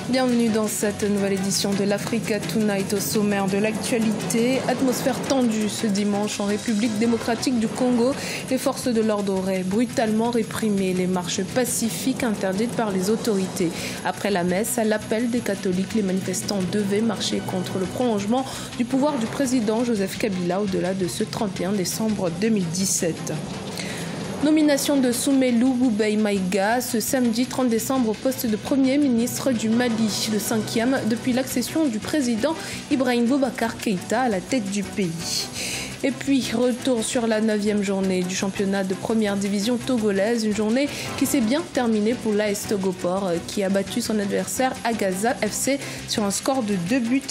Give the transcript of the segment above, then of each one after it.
Bienvenue dans cette nouvelle édition de l'Africa Tonight. Au sommaire de l'actualité, atmosphère tendue ce dimanche en République démocratique du Congo. Les forces de l'ordre auraient brutalement réprimé les marches pacifiques interdites par les autorités. Après la messe, à l'appel des catholiques, les manifestants devaient marcher contre le prolongement du pouvoir du président Joseph Kabila au-delà de ce 31 décembre 2017. Nomination de Soumelou Boubèye Maïga ce samedi 30 décembre au poste de Premier ministre du Mali, le 5e depuis l'accession du président Ibrahim Boubacar Keïta à la tête du pays. Et puis, retour sur la 9e journée du championnat de première division togolaise, une journée qui s'est bien terminée pour l'AS Togoport qui a battu son adversaire Agaza FC sur un score de 2-1.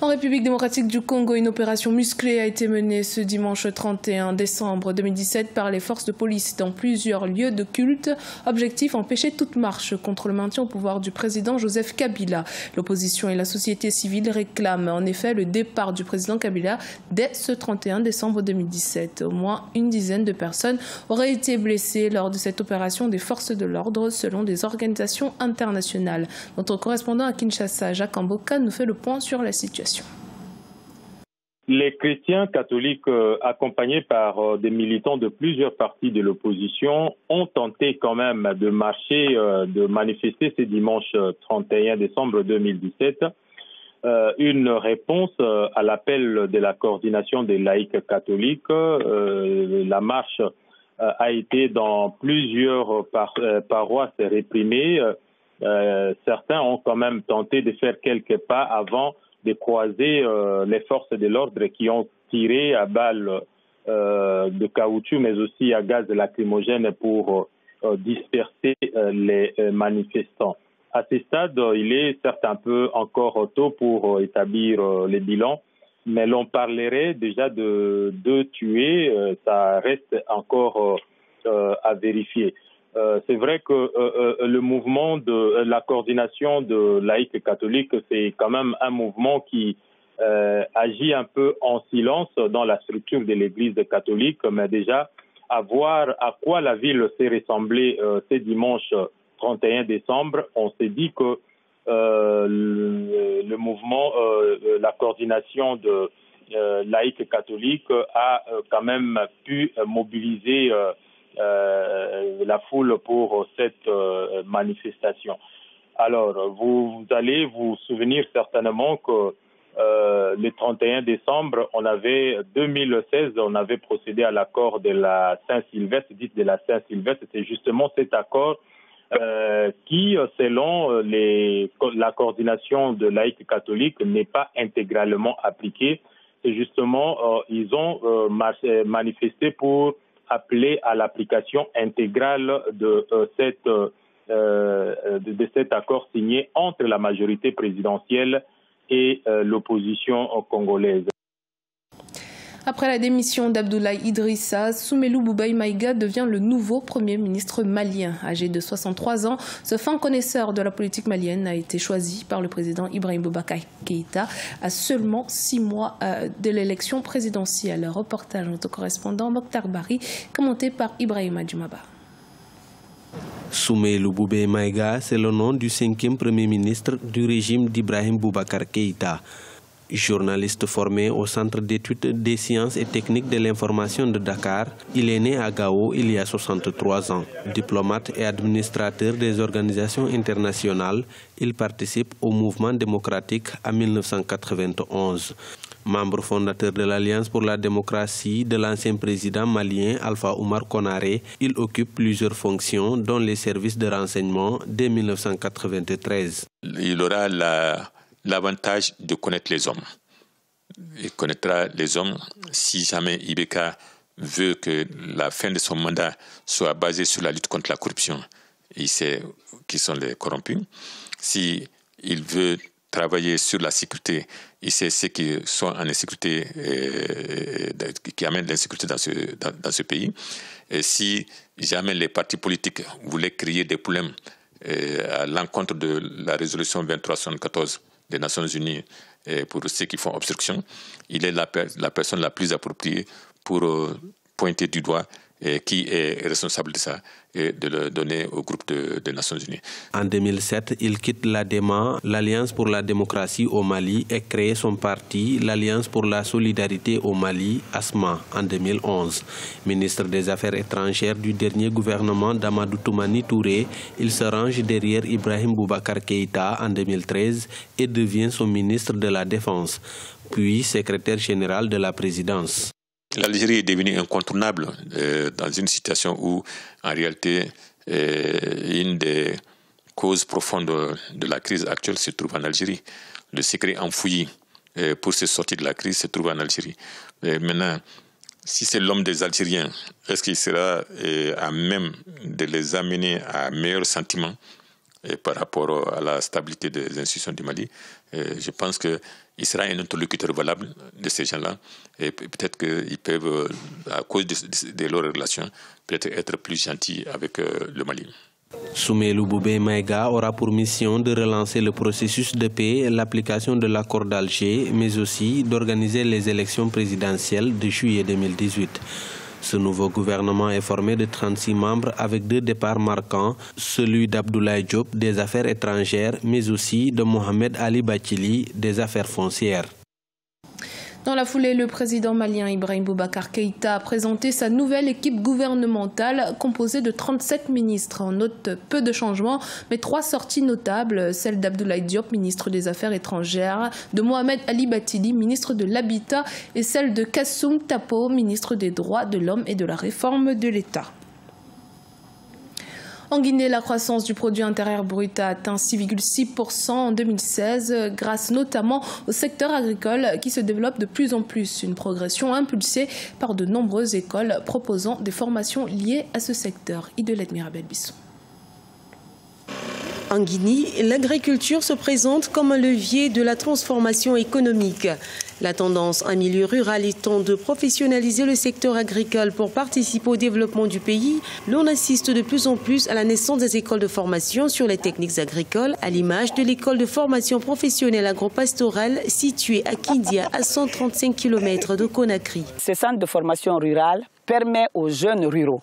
En République démocratique du Congo, une opération musclée a été menée ce dimanche 31 décembre 2017 par les forces de police dans plusieurs lieux de culte. Objectif, empêcher toute marche contre le maintien au pouvoir du président Joseph Kabila. L'opposition et la société civile réclament en effet le départ du président Kabila dès ce 31 décembre 2017. Au moins une dizaine de personnes auraient été blessées lors de cette opération des forces de l'ordre selon des organisations internationales. Notre correspondant à Kinshasa, Jacques Amboka, nous fait le point sur la situation. Les chrétiens catholiques accompagnés par des militants de plusieurs partis de l'opposition ont tenté quand même de marcher, de manifester ce dimanche 31 décembre 2017, une réponse à l'appel de la coordination des laïcs catholiques. La marche a été dans plusieurs paroisses réprimées. Certains ont quand même tenté de faire quelques pas avant de croiser les forces de l'ordre qui ont tiré à balles de caoutchouc, mais aussi à gaz lacrymogène pour disperser les manifestants. À ce stade, il est certes un peu encore tôt pour établir les bilans, mais l'on parlerait déjà de 2 tués, ça reste encore à vérifier. C'est vrai que le mouvement de la coordination de laïcs catholiques, c'est quand même un mouvement qui agit un peu en silence dans la structure de l'Église catholique, mais déjà à voir à quoi la ville s'est ressemblée ce dimanche 31 décembre, on s'est dit que le mouvement, la coordination de laïcs catholiques a quand même pu mobiliser la foule pour cette manifestation. Alors, vous allez vous souvenir certainement que le 31 décembre, 2016, on avait procédé à l'accord de la Saint-Sylvestre, dite de la Saint-Sylvestre. C'est justement cet accord qui, selon la coordination de laïcs catholiques, n'est pas intégralement appliqué. C'est justement, ils ont manifesté pour appeler à l'application intégrale de cet accord signé entre la majorité présidentielle et l'opposition congolaise. Après la démission d'Abdoulaye Idrissa, Soumelou Boubèye Maïga devient le nouveau Premier ministre malien. Âgé de 63 ans, ce fin connaisseur de la politique malienne a été choisi par le président Ibrahim Boubacar Keïta à seulement 6 mois de l'élection présidentielle. Reportage de notre correspondant Mokhtar Bari, commenté par Ibrahima Djoumaba. Soumelou Boubèye Maïga, c'est le nom du 5e Premier ministre du régime d'Ibrahim Boubacar Keïta. Journaliste formé au Centre d'études des sciences et techniques de l'information de Dakar, il est né à Gao il y a 63 ans. Diplomate et administrateur des organisations internationales, il participe au mouvement démocratique en 1991. Membre fondateur de l'Alliance pour la démocratie de l'ancien président malien Alpha Oumar Konaré, il occupe plusieurs fonctions dont les services de renseignement dès 1993. Il aura l'avantage de connaître les hommes. Il connaîtra les hommes si jamais Ibeka veut que la fin de son mandat soit basée sur la lutte contre la corruption. Il sait qui sont les corrompus. Si il veut travailler sur la sécurité, il sait ceux qui sont en insécurité, qui amènent l'insécurité dans ce pays. Et si jamais les partis politiques voulaient créer des problèmes à l'encontre de la résolution 2374 des Nations Unies pour ceux qui font obstruction, il est la personne la plus appropriée pour pointer du doigt qui est responsable de ça et de le donner au groupe des Nations Unies. En 2007, il quitte l'ADEMA, l'Alliance pour la démocratie au Mali, et crée son parti, l'Alliance pour la solidarité au Mali, ASMA, en 2011. Ministre des Affaires étrangères du dernier gouvernement d'Amadou Toumani Touré, il se range derrière Ibrahim Boubacar Keïta en 2013 et devient son ministre de la Défense, puis secrétaire général de la présidence. L'Algérie est devenue incontournable dans une situation où, en réalité, une des causes profondes de la crise actuelle se trouve en Algérie. Le secret enfoui pour se sortir de la crise se trouve en Algérie. Maintenant, si c'est l'homme des Algériens, est-ce qu'il sera à même de les amener à un meilleur sentiment par rapport à la stabilité des institutions du Mali? Je pense qu'il sera un interlocuteur valable de ces gens-là et peut-être qu'ils peuvent, à cause de leurs relations, peut-être être plus gentils avec le Mali. Soumaïlou Boubé Maïga aura pour mission de relancer le processus de paix, l'application de l'accord d'Alger, mais aussi d'organiser les élections présidentielles de juillet 2018. Ce nouveau gouvernement est formé de 36 membres avec 2 départs marquants, celui d'Abdoulaye Diop des Affaires étrangères, mais aussi de Mohamed Ali Bathily des Affaires foncières. Dans la foulée, le président malien Ibrahim Boubacar Keïta a présenté sa nouvelle équipe gouvernementale composée de 37 ministres. On note peu de changements, mais 3 sorties notables, celle d'Abdoulaye Diop, ministre des Affaires étrangères, de Mohamed Ali Bathily, ministre de l'Habitat, et celle de Kassoum Tapo, ministre des Droits de l'Homme et de la Réforme de l'État. En Guinée, la croissance du produit intérieur brut a atteint 6,6% en 2016, grâce notamment au secteur agricole qui se développe de plus en plus. Une progression impulsée par de nombreuses écoles proposant des formations liées à ce secteur. Idelette Mirabel-Bisson. En Guinée, l'agriculture se présente comme un levier de la transformation économique. La tendance en milieu rural étant de professionnaliser le secteur agricole pour participer au développement du pays, l'on assiste de plus en plus à la naissance des écoles de formation sur les techniques agricoles, à l'image de l'école de formation professionnelle agropastorale située à Kindia, à 135 km de Conakry. Ce centre de formation rurale permet aux jeunes ruraux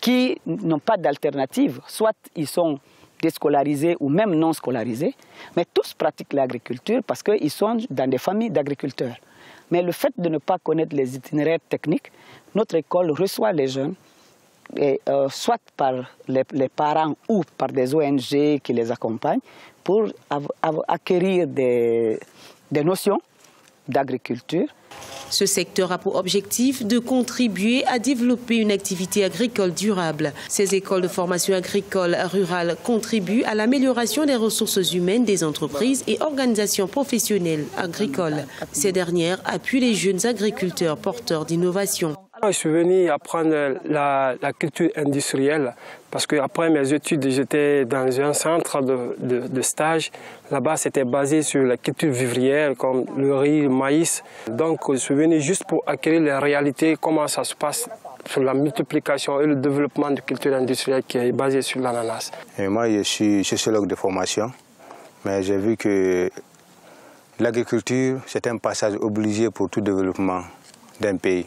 qui n'ont pas d'alternative, soit ils sont déscolarisés ou même non scolarisés, mais tous pratiquent l'agriculture parce qu'ils sont dans des familles d'agriculteurs. Mais le fait de ne pas connaître les itinéraires techniques, notre école reçoit les jeunes, et, soit par les parents ou par des ONG qui les accompagnent, pour acquérir des notions d'agriculture. Ce secteur a pour objectif de contribuer à développer une activité agricole durable. Ces écoles de formation agricole rurale contribuent à l'amélioration des ressources humaines des entreprises et organisations professionnelles agricoles. Ces dernières appuient les jeunes agriculteurs porteurs d'innovation. Je suis venu apprendre la culture industrielle parce qu'après mes études, j'étais dans un centre de stage. Là-bas, c'était basé sur la culture vivrière comme le riz, le maïs. Donc, je suis venu juste pour acquérir les réalités, comment ça se passe sur la multiplication et le développement de culture industrielle qui est basée sur l'ananas. Moi, je suis sociologue de formation, mais j'ai vu que l'agriculture, c'est un passage obligé pour tout développement d'un pays.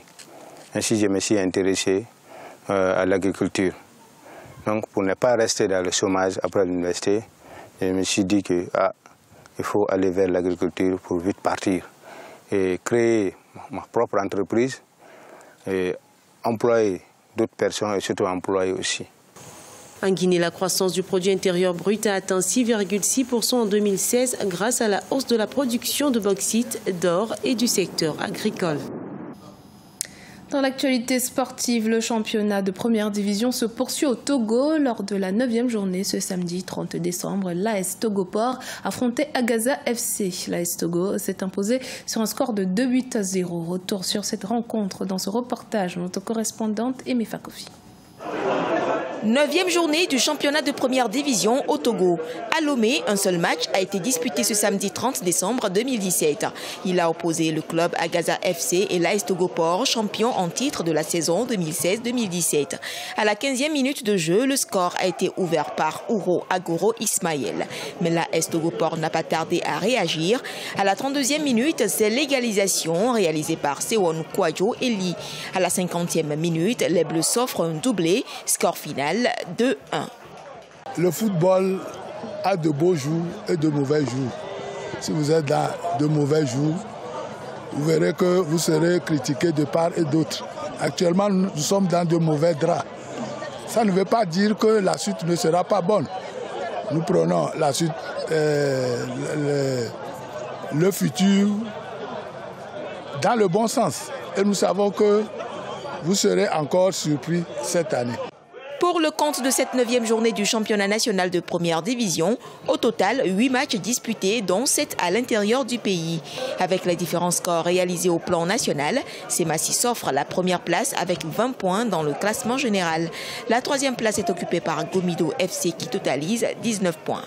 Ainsi, je me suis intéressé à l'agriculture. Donc, pour ne pas rester dans le chômage après l'université, je me suis dit qu'il faut aller vers l'agriculture pour vite partir et créer ma propre entreprise et employer d'autres personnes et surtout employer aussi. En Guinée, la croissance du produit intérieur brut a atteint 6,6% en 2016 grâce à la hausse de la production de bauxite, d'or et du secteur agricole. Dans l'actualité sportive, le championnat de première division se poursuit au Togo. Lors de la 9e journée, ce samedi 30 décembre, l'AS Togo-Port affrontait Agaza FC. L'AS Togo s'est imposé sur un score de 2-0. Retour sur cette rencontre dans ce reportage de notre correspondante Aimé Fakofi. 9e journée du championnat de première division au Togo. À Lomé, un seul match a été disputé ce samedi 30 décembre 2017. Il a opposé le club Agaza FC et l'AS Togoport, champion en titre de la saison 2016-2017. À la 15e minute de jeu, le score a été ouvert par Ouro Agoro Ismaël. Mais l'AS Togoport n'a pas tardé à réagir. À la 32e minute, c'est l'égalisation réalisée par Sewon Kwadjo Eli. À la 50e minute, les Bleus s'offrent un doublé. Score final 2-1. Le football a de beaux jours et de mauvais jours. Si vous êtes dans de mauvais jours, vous verrez que vous serez critiqué de part et d'autre. Actuellement, nous sommes dans de mauvais draps. Ça ne veut pas dire que la suite ne sera pas bonne. Nous prenons la suite, le futur dans le bon sens. Et nous savons que vous serez encore surpris cette année. Pour le compte de cette 9e journée du championnat national de première division, au total, 8 matchs disputés, dont 7 à l'intérieur du pays. Avec les différents scores réalisés au plan national, Semassi s'offre la première place avec 20 points dans le classement général. La 3e place est occupée par Gomido FC qui totalise 19 points.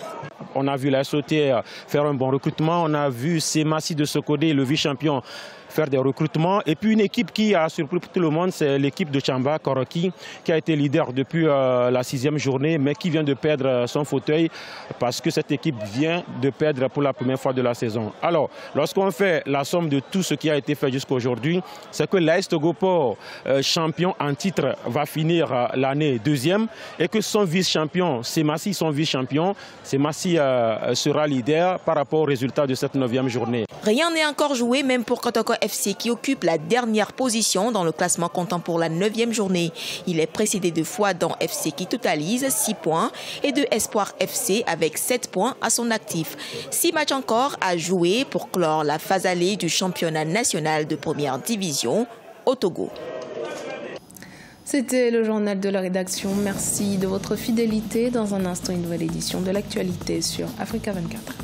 On a vu la sauter faire un bon recrutement, on a vu Semassi de Sokodé, le vice-champion, faire des recrutements. Et puis une équipe qui a surpris tout le monde, c'est l'équipe de Chamba Koroki, qui a été leader depuis la 6e journée, mais qui vient de perdre son fauteuil parce que cette équipe vient de perdre pour la première fois de la saison. Alors, lorsqu'on fait la somme de tout ce qui a été fait jusqu'à aujourd'hui, c'est que l'AS Togoport, champion en titre, va finir l'année 2e et que son vice-champion, Semassi, son vice-champion, Semassi sera leader par rapport au résultat de cette 9e journée. Rien n'est encore joué, même pour Kotoko FC qui occupe la dernière position dans le classement comptant pour la 9e journée. Il est précédé de Fouadon FC qui totalise 6 points et de Espoir FC avec 7 points à son actif. 6 matchs encore à jouer pour clore la phase allée du championnat national de première division au Togo. C'était le journal de la rédaction. Merci de votre fidélité. Dans un instant, une nouvelle édition de l'actualité sur Africa 24.